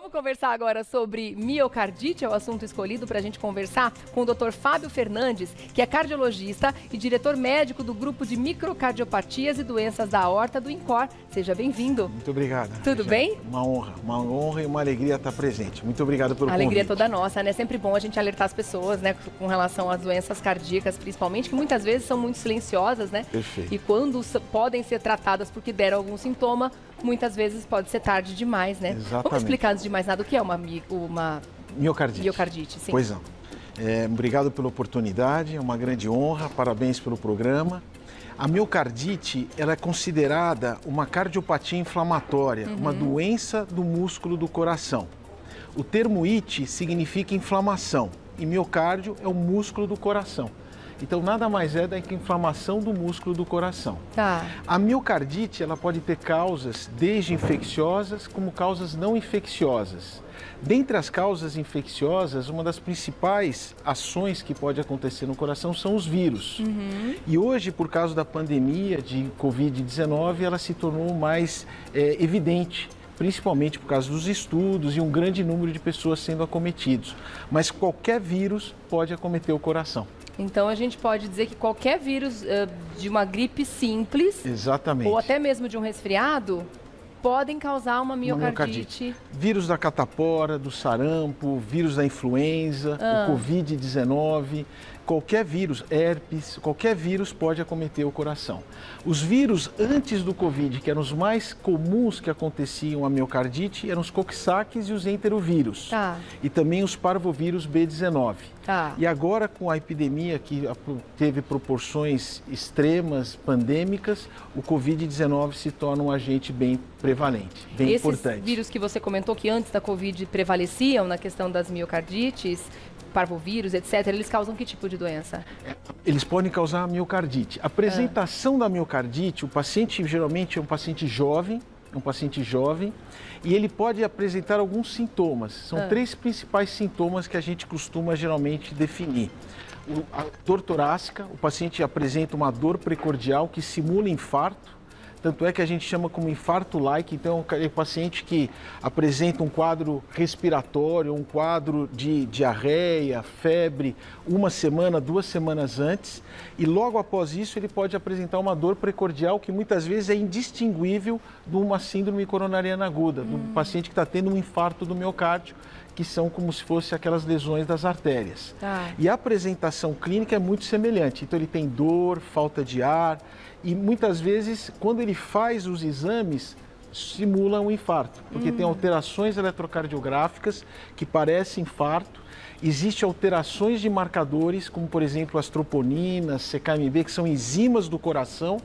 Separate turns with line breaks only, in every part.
Vamos conversar agora sobre miocardite, é o assunto escolhido para a gente conversar com o Dr. Fábio Fernandes, que é cardiologista e diretor médico do grupo de microcardiopatias e doenças da aorta do INCOR. Seja bem-vindo.
Muito obrigado.
Tudo bem?
Uma honra e uma alegria estar presente. Muito obrigado pelo convite.
A alegria é toda nossa, né? É sempre bom a gente alertar as pessoas, né, com relação às doenças cardíacas, principalmente, que muitas vezes são muito silenciosas, né?
Perfeito.
E quando podem ser tratadas porque deram algum sintoma, muitas vezes pode ser tarde demais, né?
Exatamente.
Vamos explicar antes de mais nada o que é uma
miocardite.
Miocardite, sim.
Pois não. Obrigado pela oportunidade, é uma grande honra, parabéns pelo programa. A miocardite, ela é considerada uma cardiopatia inflamatória, uma doença do músculo do coração. O termo it significa inflamação e miocárdio é o músculo do coração. Então, nada mais é do que inflamação do músculo do coração.
Tá.
A miocardite, ela pode ter causas desde infecciosas como causas não infecciosas. Dentre as causas infecciosas, uma das principais ações que pode acontecer no coração são os vírus. E hoje, por causa da pandemia de Covid-19, ela se tornou mais evidente, principalmente por causa dos estudos e um grande número de pessoas sendo acometidos. Mas qualquer vírus pode acometer o coração.
Então, a gente pode dizer que qualquer vírus de uma gripe simples,
exatamente,
ou até mesmo de um resfriado, podem causar uma miocardite.
Vírus da catapora, do sarampo, vírus da influenza, o Covid-19, qualquer vírus, herpes, qualquer vírus pode acometer o coração. Os vírus antes do Covid, que eram os mais comuns que aconteciam a miocardite, eram os coxsacks e os enterovírus.
Tá.
E também os parvovírus B19.
Tá.
E agora, com a epidemia que teve proporções extremas, pandêmicas, o Covid-19 se torna um agente bem prevalente, bem importante.
Esses vírus que você comentou que antes da Covid prevaleciam na questão das miocardites, parvovírus, etc., eles causam que tipo de doença?
Eles podem causar miocardite. A apresentação da miocardite, o paciente geralmente é um paciente jovem, e ele pode apresentar alguns sintomas. São três principais sintomas que a gente costuma geralmente definir. A dor torácica, o paciente apresenta uma dor precordial que simula infarto. Tanto é que a gente chama como infarto-like, então é um paciente que apresenta um quadro respiratório, um quadro de diarreia, febre, 1 semana, 2 semanas antes, e logo após isso ele pode apresentar uma dor precordial que muitas vezes é indistinguível de uma síndrome coronariana aguda, do paciente que está tendo um infarto do miocárdio, que são como se fossem aquelas lesões das artérias.
Tá.
E a apresentação clínica é muito semelhante, então ele tem dor, falta de ar, e muitas vezes, quando ele faz os exames, simula um infarto, porque tem alterações eletrocardiográficas que parecem infarto, existem alterações de marcadores, como por exemplo as troponinas, CKMB, que são enzimas do coração,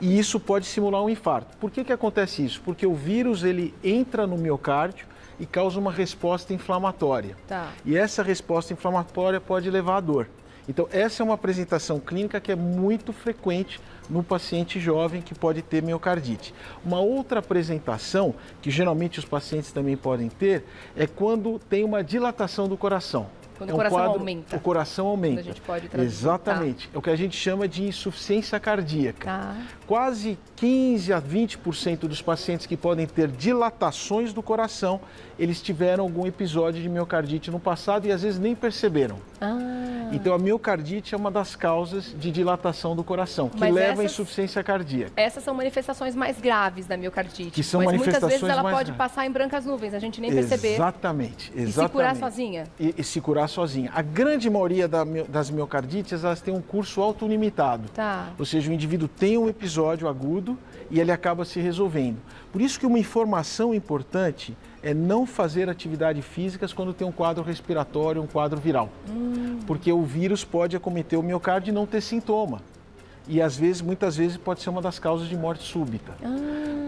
e isso pode simular um infarto. Por que acontece isso? Porque o vírus ele entra no miocárdio e causa uma resposta inflamatória. E essa resposta inflamatória pode levar à dor. Então, essa é uma apresentação clínica que é muito frequente no paciente jovem que pode ter miocardite. Uma outra apresentação, que geralmente os pacientes também podem ter, é quando tem uma dilatação do coração.
Quando o coração aumenta.
O coração aumenta.
Quando a gente pode traduzir.
Exatamente. É o que a gente chama de insuficiência cardíaca. Quase 15 a 20% dos pacientes que podem ter dilatações do coração, eles tiveram algum episódio de miocardite no passado e às vezes nem perceberam. Então a miocardite é uma das causas de dilatação do coração, que leva à insuficiência cardíaca.
Essas são manifestações mais graves da miocardite.
Que são
mas
manifestações
muitas vezes ela
mais
pode passar em brancas nuvens, a gente nem perceber.
Exatamente.
E se curar sozinha.
E se curar sozinha. A grande maioria das miocardites, elas têm um curso autolimitado. Ou seja, o indivíduo tem um episódio agudo e ele acaba se resolvendo. Por isso que uma informação importante é não fazer atividade física quando tem um quadro respiratório, um quadro viral. Porque o vírus pode acometer o miocárdio e não ter sintoma. E às vezes, muitas vezes, pode ser uma das causas de morte súbita.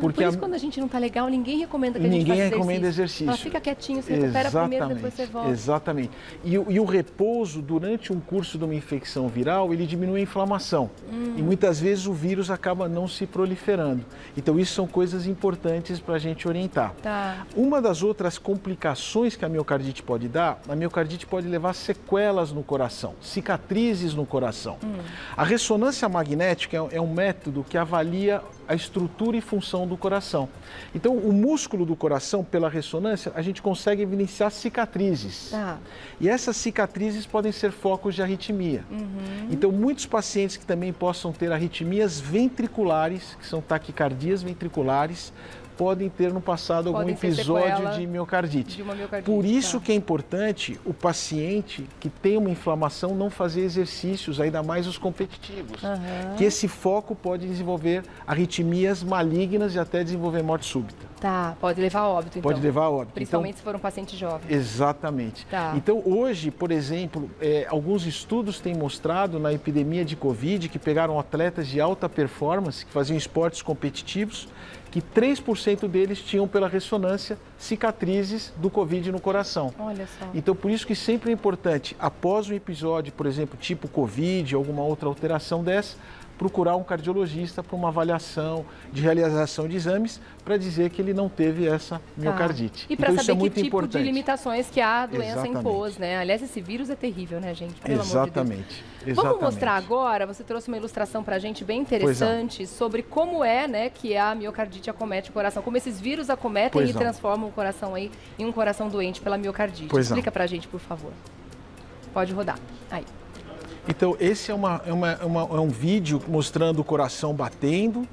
Porque por isso, quando a gente não está legal, ninguém recomenda que a gente faça
exercício. Ninguém recomenda exercício.
Ela fica quietinho, você recupera primeiro, depois você volta.
Exatamente. E o repouso, durante um curso de uma infecção viral, ele diminui a inflamação. E muitas vezes o vírus acaba não se proliferando. Então, isso são coisas importantes para a gente orientar. Uma das outras complicações que a miocardite pode dar, a miocardite pode levar sequelas no coração, cicatrizes no coração. A ressonância magnética é um método que avalia a estrutura e função do coração. Então, o músculo do coração, pela ressonância, a gente consegue evidenciar cicatrizes. E essas cicatrizes podem ser focos de arritmia. Então, muitos pacientes que também possam ter arritmias ventriculares, que são taquicardias ventriculares, podem ter no passado algum episódio de miocardite. Por isso que é importante o paciente que tem uma inflamação não fazer exercícios, ainda mais os competitivos. Que esse foco pode desenvolver arritmias malignas e até desenvolver morte súbita.
Pode levar a óbito, então.
Pode levar a óbito.
Principalmente se for um paciente jovem.
Exatamente. Então, hoje, por exemplo, alguns estudos têm mostrado na epidemia de Covid que pegaram atletas de alta performance, que faziam esportes competitivos, que 3% deles tinham pela ressonância cicatrizes do Covid no coração.
Olha só.
Então, por isso que sempre é importante, após um episódio, por exemplo, tipo Covid, alguma outra alteração dessa, procurar um cardiologista para uma avaliação de realização de exames para dizer que ele não teve essa miocardite.
E para
então,
saber
isso é
que tipo
importante.
de limitações que a doença impôs, né? Aliás, esse vírus é terrível, né, gente? Pelo amor de Deus. Vamos mostrar agora, você trouxe uma ilustração para a gente bem interessante sobre como né, que a miocardite acomete o coração, como esses vírus acometem e transformam o coração aí em um coração doente pela miocardite. Explica para a gente, por favor. Pode rodar. Aí.
Então, esse é um vídeo mostrando o coração batendo.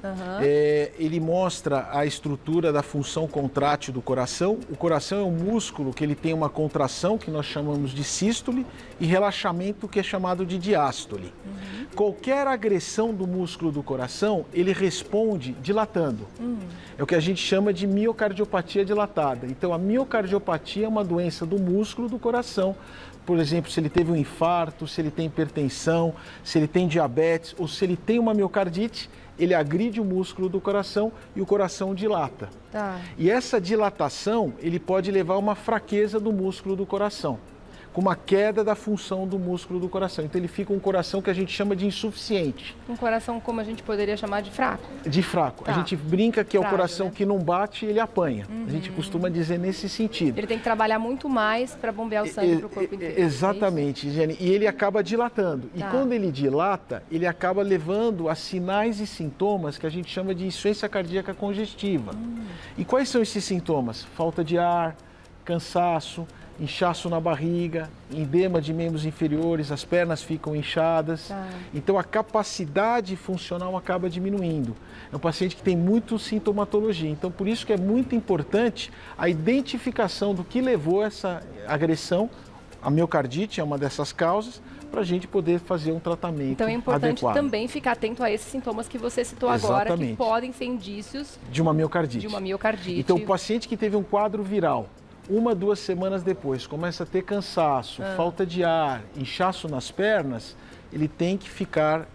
Ele mostra a estrutura da função contrátil do coração. O coração é um músculo que ele tem uma contração, que nós chamamos de sístole, e relaxamento, que é chamado de diástole. Qualquer agressão do músculo do coração, ele responde dilatando. É o que a gente chama de miocardiopatia dilatada. Então, a miocardiopatia é uma doença do músculo do coração. Por exemplo, se ele teve um infarto, se ele tem hipertensão, se ele tem diabetes ou se ele tem uma miocardite, ele agride o músculo do coração e o coração dilata. E essa dilatação, ele pode levar a uma fraqueza do músculo do coração, com uma queda da função do músculo do coração. Então ele fica um coração que a gente chama de insuficiente.
Um coração como a gente poderia chamar de fraco?
De fraco. A gente brinca que é o coração que não bate e ele apanha. A gente costuma dizer nesse sentido.
Ele tem que trabalhar muito mais para bombear o sangue para o corpo inteiro.
Exatamente, Jenny. E ele acaba dilatando. E quando ele dilata, ele acaba levando a sinais e sintomas que a gente chama de insuficiência cardíaca congestiva. E quais são esses sintomas? Falta de ar, cansaço, inchaço na barriga, edema de membros inferiores, as pernas ficam inchadas. Então a capacidade funcional acaba diminuindo. É um paciente que tem muito sintomatologia. Então por isso que é muito importante a identificação do que levou essa agressão. A miocardite é uma dessas causas, para a gente poder fazer um tratamento adequado.
Então é importante também ficar atento a esses sintomas que você citou agora, que podem ser indícios
de uma miocardite. Então o paciente que teve um quadro viral, 1, 2 semanas depois, começa a ter cansaço, falta de ar, inchaço nas pernas, ele tem que ficar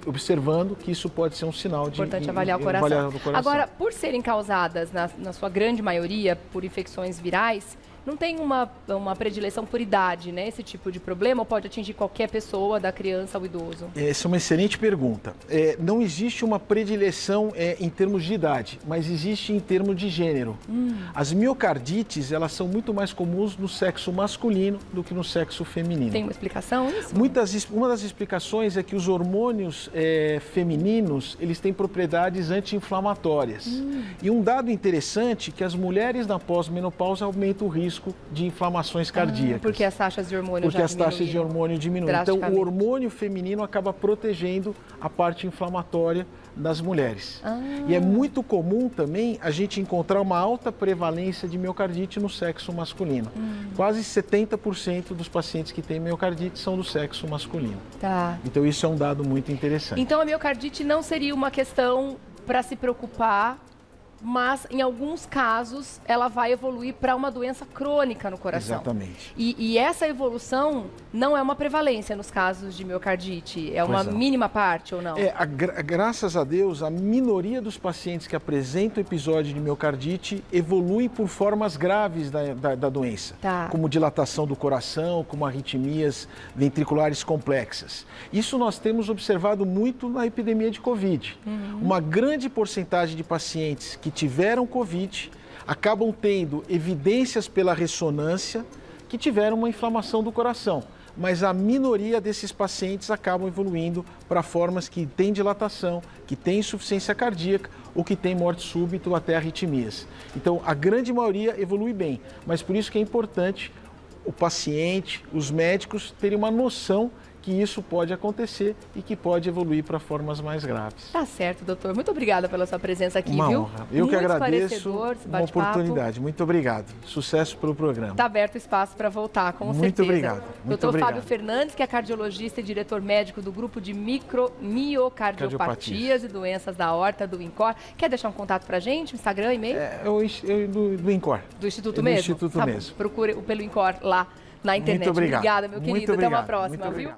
observando que isso pode ser um sinal de
importante avaliar o coração. Agora, por serem causadas, na sua grande maioria, por infecções virais, não tem uma predileção por idade, né? Esse tipo de problema ou pode atingir qualquer pessoa, da criança ao idoso? Essa
é uma excelente pergunta. Não existe uma predileção em termos de idade, mas existe em termos de gênero. As miocardites, elas são muito mais comuns no sexo masculino do que no sexo feminino.
Tem uma explicação isso?
Uma das explicações é que os hormônios femininos, eles têm propriedades anti-inflamatórias. E um dado interessante é que as mulheres na pós-menopausa aumentam o risco de inflamações cardíacas.
Porque as taxas de hormônio
diminuem. Então, o hormônio feminino acaba protegendo a parte inflamatória das mulheres. E é muito comum também a gente encontrar uma alta prevalência de miocardite no sexo masculino. Quase 70% dos pacientes que têm miocardite são do sexo masculino. Então, isso é um dado muito interessante.
Então, a miocardite não seria uma questão para se preocupar, mas em alguns casos ela vai evoluir para uma doença crônica no coração.
Exatamente.
E essa evolução não é uma prevalência nos casos de miocardite? É uma mínima parte ou não?
Graças a Deus, a minoria dos pacientes que apresentam episódio de miocardite evoluem por formas graves da doença, como dilatação do coração, como arritmias ventriculares complexas. Isso nós temos observado muito na epidemia de Covid. Uma grande porcentagem de pacientes que tiveram Covid acabam tendo evidências pela ressonância que tiveram uma inflamação do coração. mas a minoria desses pacientes acabam evoluindo para formas que têm dilatação, que têm insuficiência cardíaca ou que têm morte súbita ou até arritmias. Então, a grande maioria evolui bem, mas por isso que é importante o paciente, os médicos terem uma noção que isso pode acontecer e que pode evoluir para formas mais graves.
Tá certo, doutor. Muito obrigada pela sua presença aqui,
uma
viu?
honra. Eu que agradeço,
uma
oportunidade. Muito obrigado. Sucesso pelo programa.
Está aberto o espaço para voltar, com certeza.
Muito obrigado.
Doutor Fábio Fernandes, que é cardiologista e diretor médico do grupo de miocardiopatias e doenças da aorta do INCOR. Quer deixar um contato para a gente? Instagram, e-mail?
Do INCOR.
Do Instituto mesmo?
Do Instituto mesmo.
Procure pelo INCOR lá na internet.
Muito obrigado.
Obrigada, meu querido. Até uma próxima, viu?